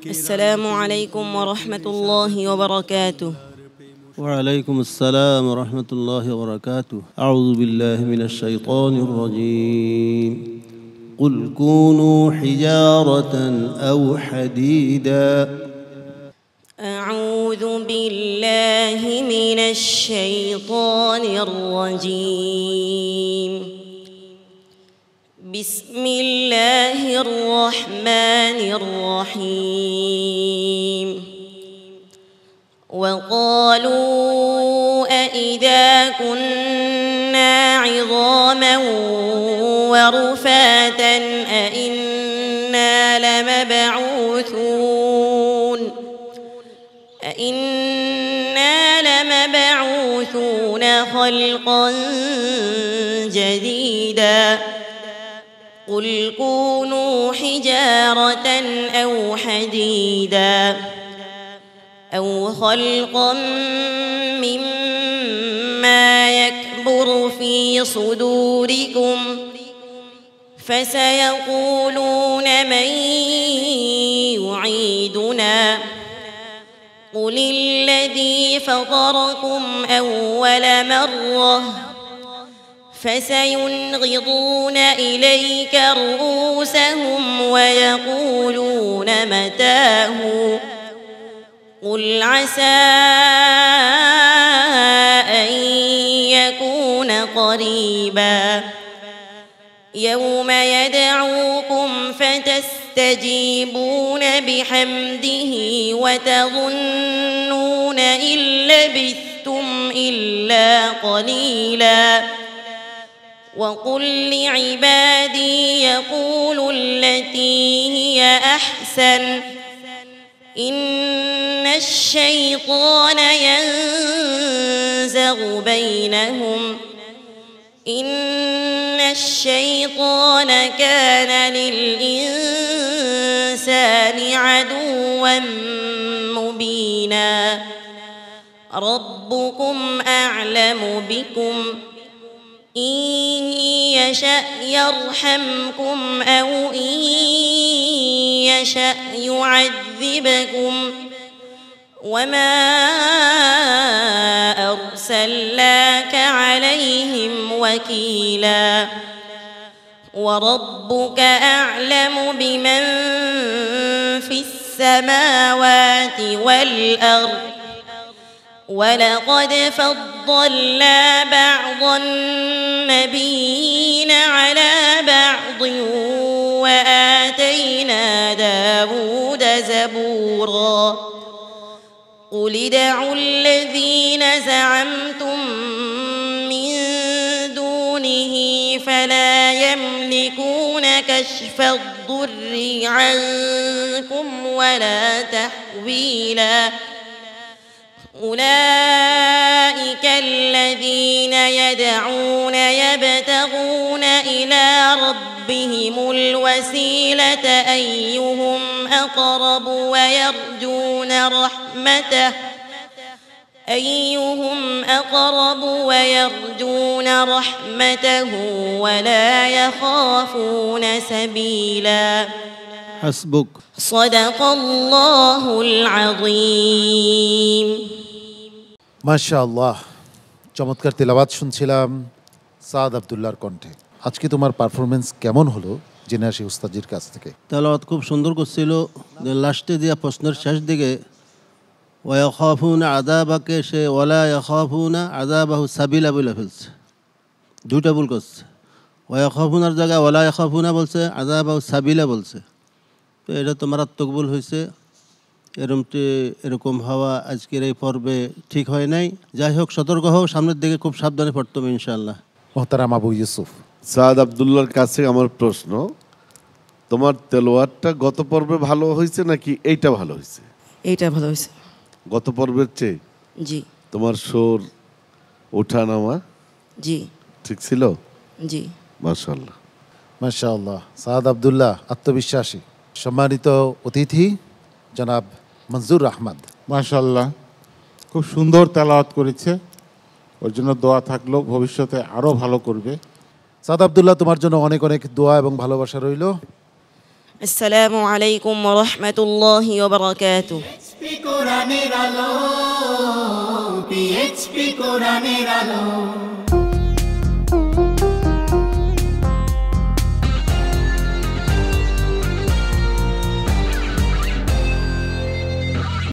السلام عليكم ورحمة الله وبركاته. وعليكم السلام ورحمة الله وبركاته. أعوذ بالله من الشيطان الرجيم. قل كونوا حجارة أو حديدا. أعوذ بالله من الشيطان الرجيم. بسم الله الرحمن الرحيم. وقالوا أإذا كنا عظاما ورفاتا أإنا لمبعوثون خلقا جديدا. قل كونوا حجارة أو حديدا أو خلقا مما يكبر في صدوركم فسيقولون من يعيدنا قل الذي فطركم أول مرة فسينغضون إليك رؤوسهم ويقولون متاه قل عسى أن يكون قريبا. يوم يدعوكم فتستجيبون بحمده وتظنون إن لبثتم إلا قليلا. وقل لعبادي يقولوا التي هي أحسن إن الشيطان ينزغ بينهم إن الشيطان كان للإنسان عدوا مبينا. ربكم أعلم بكم إن يشأ يرحمكم أو إن يشأ يعذبكم وما أرسلناك عليهم وكيلا. وربك أعلم بمن في السماوات والأرض ولقد فضلنا بعض النبيين على بعض وآتينا داود زبورا. قل ادعوا الذين زعمتم من دونه فلا يملكون كشف الضر عنكم ولا تحويلا. أولئك الذين يدعون يبتغون إلى ربهم الوسيلة أيهم أقرب ويرجون رحمته ولا يخافون سبيلا. حسبك. صدق الله العظيم. মাশাআল্লাহ, চমৎকার তেলাওয়াত শুনছিলাম সাদ আব্দুল্লাহর কণ্ঠে। আজকে তোমার পারফরমেন্স কেমন হলো জেনে আসি উস্তাদজির কাছ থেকে। তেলাওয়াত খুব সুন্দর করছিল। লাস্টে দিয়া প্রশ্নের শেষ দিকে ওয়াখাফুনা আযাবাকে সে ওয়ালা ইয়াখাফুনা আযাবাহু সাবিলা বলে ফেলছে, দুইটা ভুল করছে। ওয়াখাফুনার জায়গায় ওয়ালা ইয়াখাফুনা বলছে, আযাবাহু সাবিলা বলছে। তো এটা তো মারাত্মক ভুল হয়েছে। এরকম হওয়া আজকের এই পর্বে ঠিক হয় নাই। যাই হোক, সতর্ক হও, সামনের দিকে খুব সাবধানে পড়তে হবে ইনশাআল্লাহ। মোহতারাম আবু ইউসুফ। সাদ আব্দুল্লাহর কাছে আমার প্রশ্ন, তোমার তেলাওয়াতটা গত পর্বে ভালো হয়েছে নাকি এইটা ভালো হয়েছে? এইটা ভালো হয়েছে গত পর্বের চেয়ে। জি। তোমার সুর ওঠা নামা জি ঠিক ছিল? জি। মাশাআল্লাহ মাশাআল্লাহ। সাদ আব্দুল্লাহ আত্মবিশ্বাসী। সম্মানিত অতিথি জনাব মনজুর আহমদ। মাশাআল্লাহ, খুব সুন্দর তেলাওয়াত করেছে, ওর জন্য দোয়া থাকলো, ভবিষ্যতে আরও ভালো করবে। সাদ আব্দুল্লাহ, তোমার জন্য অনেক অনেক দোয়া এবং ভালোবাসা রইল। আসসালামু আলাইকুম ওয়া রাহমাতুল্লাহি ওয়া বারাকাতুহু। কোরআনের আলো, PHP কোরআনের আলো।